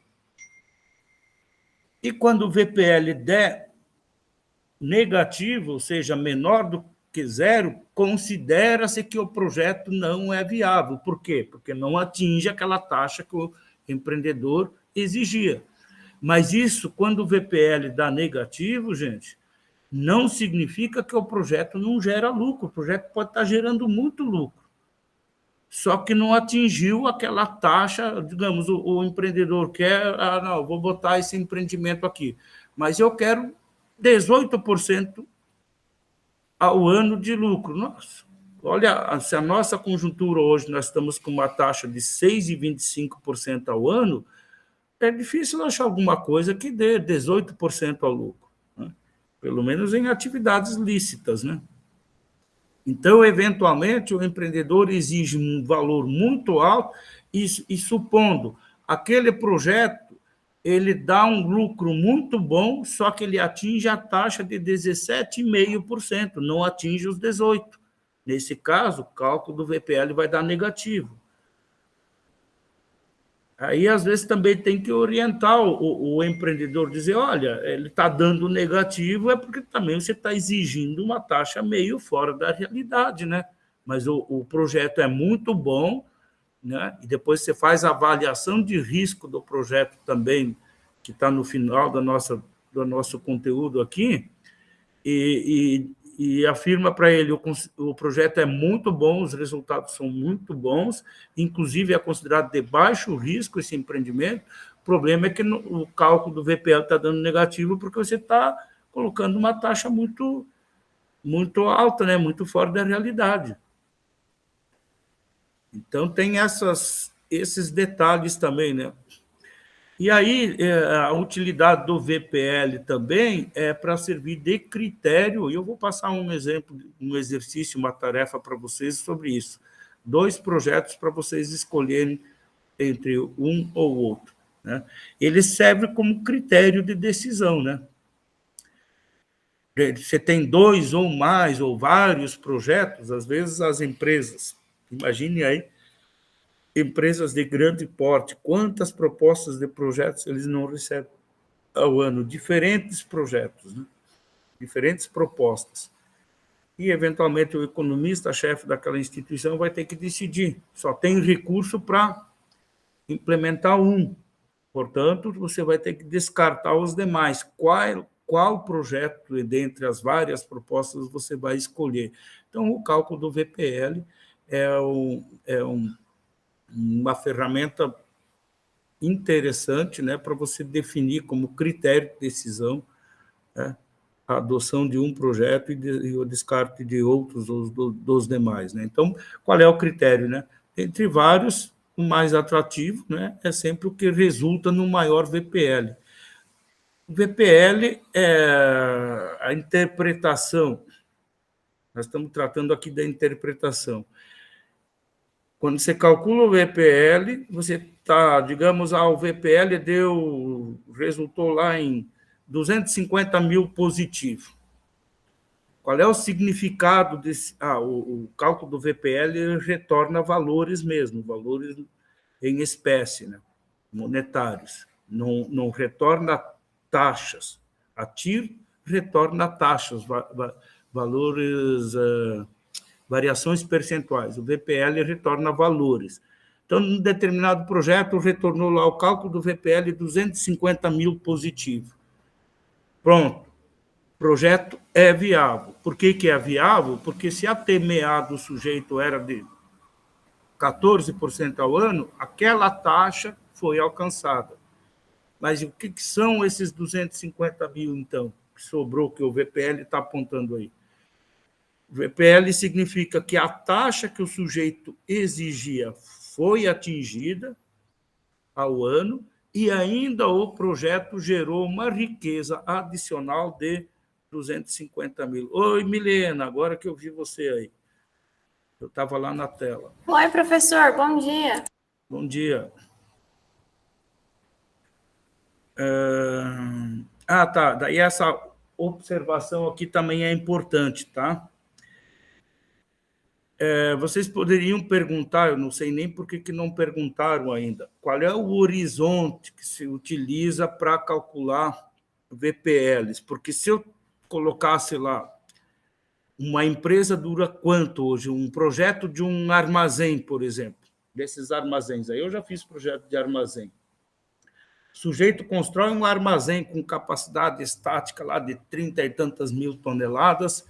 E quando o VPL der negativo, ou seja, menor do que zero, considera-se que o projeto não é viável. Por quê? Porque não atinge aquela taxa que o empreendedor exigia. Mas isso, quando o VPL dá negativo, gente, não significa que o projeto não gera lucro. O projeto pode estar gerando muito lucro. Só que não atingiu aquela taxa, digamos, o empreendedor quer, não, vou botar esse empreendimento aqui, mas eu quero 18% ao ano de lucro. Nossa, olha, se a nossa conjuntura hoje nós estamos com uma taxa de 6,25% ao ano, é difícil achar alguma coisa que dê 18% ao lucro, né? Pelo menos em atividades lícitas, né? Então, eventualmente, o empreendedor exige um valor muito alto e supondo aquele projeto, ele dá um lucro muito bom, só que ele atinge a taxa de 17,5%, não atinge os 18%. Nesse caso, o cálculo do VPL vai dar negativo. Aí, às vezes, também tem que orientar o empreendedor, dizer, olha, ele está dando negativo, é porque também você está exigindo uma taxa meio fora da realidade, né? Mas o projeto é muito bom, né? E depois você faz a avaliação de risco do projeto também, que está no final do nosso conteúdo aqui, e afirma para ele o projeto é muito bom, os resultados são muito bons, inclusive é considerado de baixo risco esse empreendimento. O problema é que o cálculo do VPL está dando negativo porque você está colocando uma taxa muito, muito alta, né? Muito fora da realidade. Então, tem esses detalhes também, né? E aí, a utilidade do VPL também é para servir de critério, e eu vou passar um exemplo, um exercício, uma tarefa para vocês sobre isso. 2 projetos para vocês escolherem entre um ou outro, né? Ele serve como critério de decisão, né? Você tem 2 ou mais, ou vários projetos, às vezes as empresas, imagine aí, empresas de grande porte, quantas propostas de projetos eles não recebem ao ano? Diferentes projetos, né? Diferentes propostas. E, eventualmente, o economista-chefe daquela instituição vai ter que decidir. Só tem recurso para implementar um. Portanto, você vai ter que descartar os demais. Qual projeto, dentre as várias propostas, você vai escolher? Então, o cálculo do VPL é uma ferramenta interessante, né, para você definir como critério de decisão, né, a adoção de um projeto e o descarte de outros, dos demais, né? Então, qual é o critério, né? Entre vários, o mais atrativo, né, é sempre o que resulta no maior VPL. O VPL é a interpretação, nós estamos tratando aqui da interpretação. Quando você calcula o VPL, você está, digamos, o VPL resultou lá em 250 mil positivo. Qual é o significado desse? O cálculo do VPL retorna valores mesmo, valores em espécie, né? Monetários. Não retorna taxas. A TIR retorna taxas, valores... variações percentuais. O VPL retorna valores. Então, num determinado projeto, retornou lá o cálculo do VPL 250 mil positivo. Pronto. O projeto é viável. Por que é viável? Porque se a TMA do sujeito era de 14% ao ano, aquela taxa foi alcançada. Mas o que são esses 250 mil, então, que sobrou, que o VPL está apontando aí? O VPL significa que a taxa que o sujeito exigia foi atingida ao ano e ainda o projeto gerou uma riqueza adicional de 250 mil. Oi, Milena, agora que eu vi você aí. Eu estava lá na tela. Oi, professor, bom dia. Bom dia. Tá. Daí essa observação aqui também é importante, tá? Vocês poderiam perguntar, eu não sei nem por que não perguntaram ainda, qual é o horizonte que se utiliza para calcular VPLs? Porque se eu colocasse lá, uma empresa dura quanto hoje? Um projeto de um armazém, por exemplo, desses armazéns. Aí eu já fiz projeto de armazém. O sujeito constrói um armazém com capacidade estática lá de 30 e tantas mil toneladas.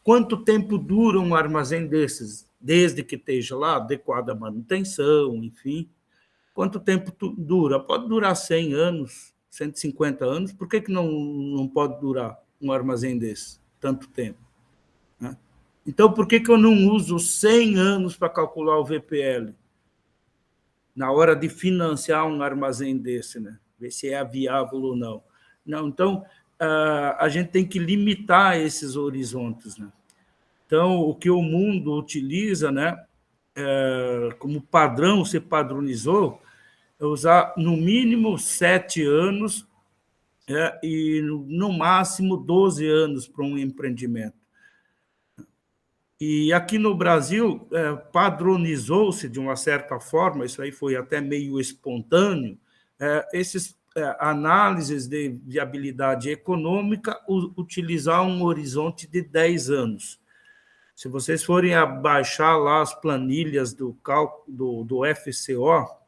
Quanto tempo dura um armazém desses, desde que esteja lá adequada manutenção, enfim? Quanto tempo dura? Pode durar 100 anos, 150 anos, por que não pode durar um armazém desse tanto tempo? Né? Então, por que eu não uso 100 anos para calcular o VPL? Na hora de financiar um armazém desse, né? Ver se é viável ou não. Não, então, a gente tem que limitar esses horizontes. Né? Então, o que o mundo utiliza, né, como padrão, se padronizou, é usar no mínimo 7 anos e no máximo 12 anos para um empreendimento. E aqui no Brasil, padronizou-se de uma certa forma, isso aí foi até meio espontâneo, esses análises de viabilidade econômica, utilizar um horizonte de 10 anos. Se vocês forem abaixar lá as planilhas do FCO,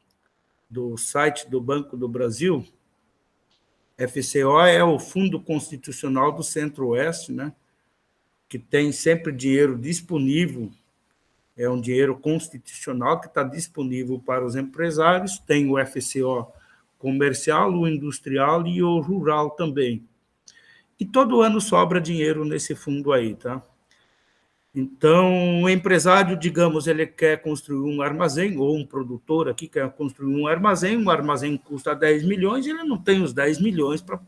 do site do Banco do Brasil, FCO é o Fundo Constitucional do Centro-Oeste, né? Que tem sempre dinheiro disponível, é um dinheiro constitucional que está disponível para os empresários, tem o FCO comercial, o industrial e o rural também. E todo ano sobra dinheiro nesse fundo aí, tá? Então, o empresário, digamos, ele quer construir um armazém, ou um produtor aqui quer construir um armazém custa 10 milhões, e ele não tem os 10 milhões para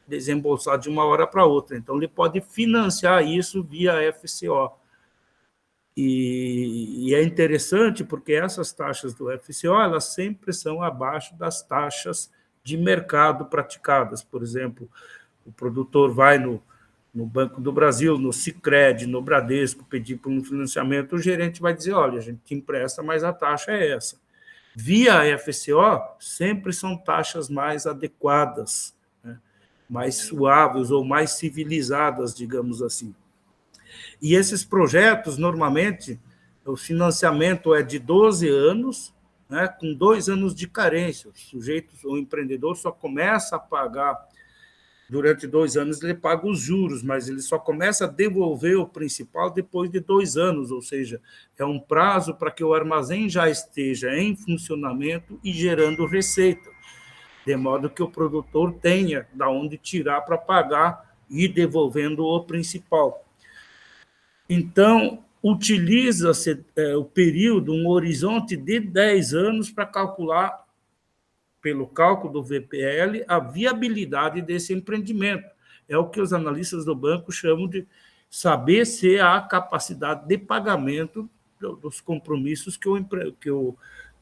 desembolsar de uma hora para outra. Então, ele pode financiar isso via FCO. E é interessante porque essas taxas do FCO, elas sempre são abaixo das taxas de mercado praticadas. Por exemplo, o produtor vai no Banco do Brasil, no Sicredi, no Bradesco, pedir por um financiamento, o gerente vai dizer, olha, a gente te empresta, mas a taxa é essa. Via FCO, sempre são taxas mais adequadas, né? Mais suaves ou mais civilizadas, digamos assim. E esses projetos, normalmente, o financiamento é de 12 anos, né, com 2 anos de carência. O empreendedor só começa a pagar, durante 2 anos ele paga os juros, mas ele só começa a devolver o principal depois de 2 anos, ou seja, é um prazo para que o armazém já esteja em funcionamento e gerando receita, de modo que o produtor tenha de onde tirar para pagar e devolvendo o principal. Então, utiliza-se o período, um horizonte de 10 anos para calcular, pelo cálculo do VPL, a viabilidade desse empreendimento. É o que os analistas do banco chamam de saber se há capacidade de pagamento dos compromissos que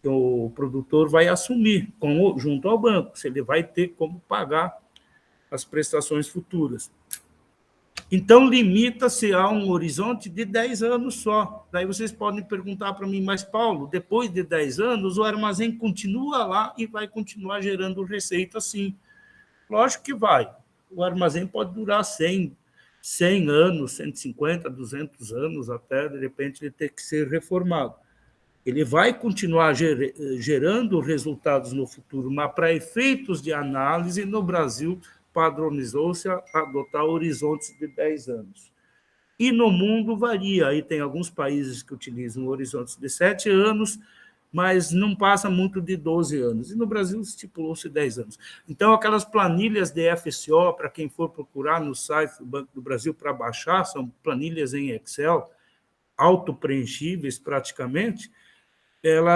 o produtor vai assumir junto ao banco, se ele vai ter como pagar as prestações futuras. Então, limita-se a um horizonte de 10 anos só. Daí vocês podem perguntar para mim, mas, Paulo, depois de 10 anos, o armazém continua lá e vai continuar gerando receita, sim. Lógico que vai. O armazém pode durar 100 anos, 150, 200 anos, até, de repente, ele ter que ser reformado. Ele vai continuar gerando resultados no futuro, mas para efeitos de análise, no Brasil, padronizou-se a adotar horizontes de 10 anos. E no mundo varia, aí tem alguns países que utilizam horizontes de 7 anos, mas não passa muito de 12 anos. E no Brasil estipulou-se 10 anos. Então, aquelas planilhas de FCO, para quem for procurar no site do Banco do Brasil para baixar, são planilhas em Excel, autopreenchíveis praticamente,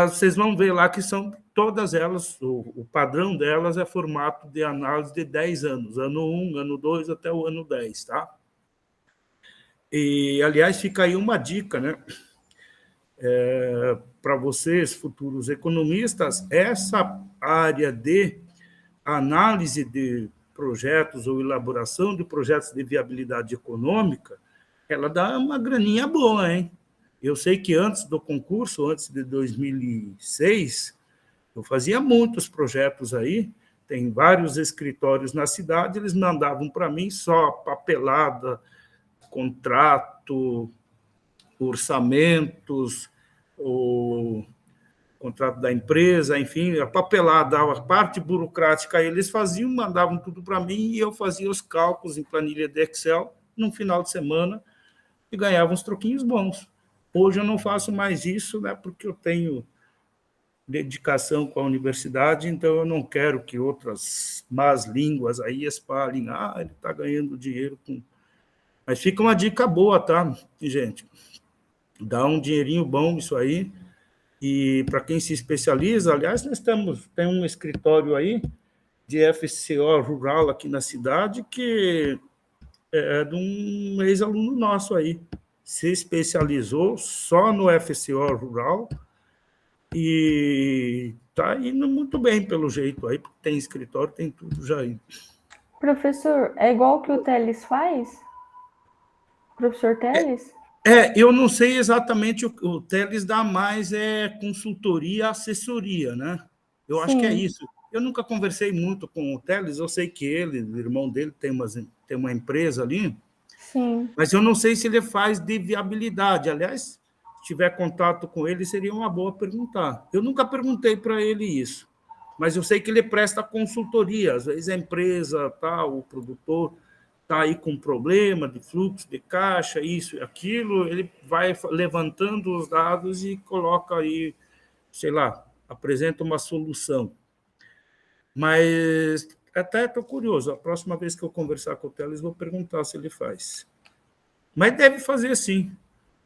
vocês vão ver lá que são todas elas, o padrão delas é formato de análise de 10 anos, ano 1, ano 2 até o ano 10, tá? E, aliás, fica aí uma dica, né? Para vocês, futuros economistas, essa área de análise de projetos ou elaboração de projetos de viabilidade econômica, ela dá uma graninha boa, hein? Eu sei que antes do concurso, antes de 2006, eu fazia muitos projetos aí, tem vários escritórios na cidade, eles mandavam para mim só papelada, contrato, orçamentos, o contrato da empresa, enfim, a papelada, a parte burocrática, eles faziam, mandavam tudo para mim e eu fazia os cálculos em planilha de Excel no final de semana e ganhava uns troquinhos bons. Hoje eu não faço mais isso, né, porque eu tenho dedicação com a universidade, então eu não quero que outras más línguas aí espalhem, ele está ganhando dinheiro com... Mas fica uma dica boa, tá, gente? Dá um dinheirinho bom isso aí, e para quem se especializa, aliás, tem um escritório aí de FCO rural aqui na cidade, que é de um ex-aluno nosso aí, se especializou só no FCO rural, e está indo muito bem, pelo jeito, aí tem escritório, tem tudo já aí. Professor, é igual que o Teles faz? Professor Teles? Eu não sei exatamente, o Teles dá mais consultoria, assessoria, né? Eu acho que é isso. Eu nunca conversei muito com o Teles, eu sei que ele, o irmão dele, tem uma empresa ali, Sim. Mas eu não sei se ele faz de viabilidade. Aliás, se tiver contato com ele, seria uma boa perguntar. Eu nunca perguntei para ele isso, mas eu sei que ele presta consultoria. Às vezes a empresa, o produtor está aí com problema de fluxo de caixa, isso e aquilo, ele vai levantando os dados e coloca aí, sei lá, apresenta uma solução. Mas até estou curioso, a próxima vez que eu conversar com o Teles, vou perguntar se ele faz. Mas deve fazer sim.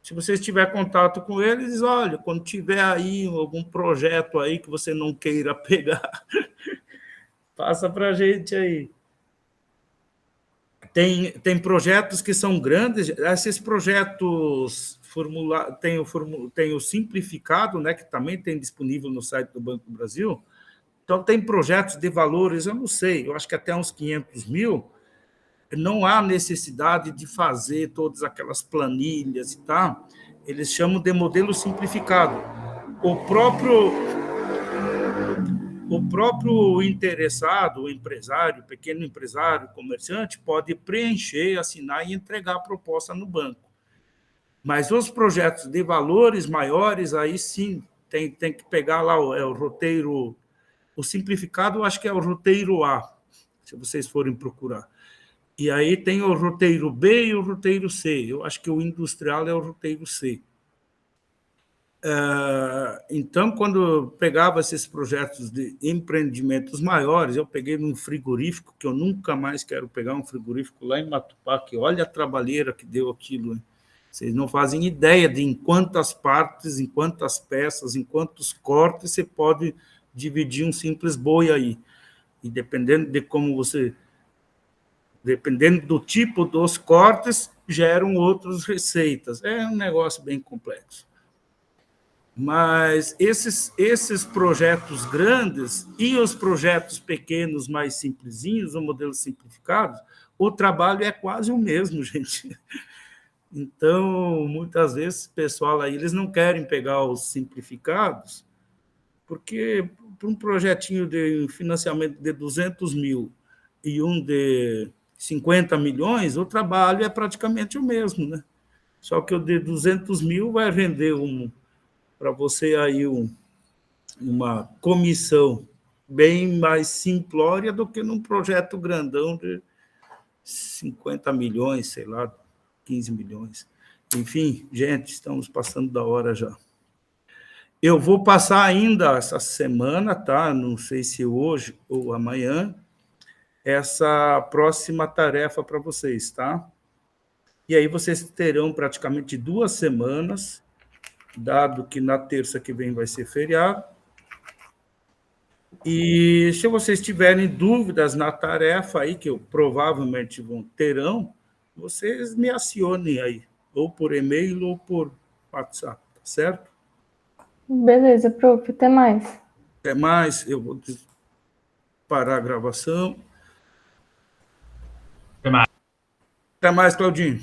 Se você tiver contato com eles, olha, quando tiver aí algum projeto aí que você não queira pegar, passa para a gente aí. Tem projetos que são grandes, esses projetos tem o simplificado, né, que também tem disponível no site do Banco do Brasil. Então, tem projetos de valores, eu não sei, eu acho que até uns 500 mil, não há necessidade de fazer todas aquelas planilhas e tal. Eles chamam de modelo simplificado. O próprio interessado, o empresário, o pequeno empresário, o comerciante, pode preencher, assinar e entregar a proposta no banco. Mas os projetos de valores maiores, aí sim, tem que pegar lá o roteiro, o simplificado, eu acho que é o roteiro A, se vocês forem procurar. E aí tem o roteiro B e o roteiro C. Eu acho que o industrial é o roteiro C. Então, quando eu pegava esses projetos de empreendimentos maiores, eu peguei num frigorífico, que eu nunca mais quero pegar um frigorífico lá em Matupá, que olha a trabalheira que deu aquilo. Hein? Vocês não fazem ideia de em quantas partes, em quantas peças, em quantos cortes você pode dividir um simples boi aí. E dependendo de como você... Dependendo do tipo dos cortes, geram outras receitas. É um negócio bem complexo. Mas esses projetos grandes e os projetos pequenos, mais simplesinhos, o modelo simplificado, o trabalho é quase o mesmo, gente. Então, muitas vezes, o pessoal aí, eles não querem pegar os simplificados, porque para um projetinho de financiamento de 200 mil e um de 50 milhões, o trabalho é praticamente o mesmo, né? Só que o de 200 mil vai render para você aí uma comissão bem mais simplória do que num projeto grandão de 50 milhões, sei lá, 15 milhões. Enfim, gente, estamos passando da hora já. Eu vou passar ainda essa semana, tá? Não sei se hoje ou amanhã, essa próxima tarefa para vocês, tá? E aí vocês terão praticamente 2 semanas, dado que na terça que vem vai ser feriado. E se vocês tiverem dúvidas na tarefa aí, que eu provavelmente terão, vocês me acionem aí, ou por e-mail ou por WhatsApp, tá certo? Beleza, prof. Até mais. Até mais, eu vou parar a gravação. Até mais. Até mais, Claudinho.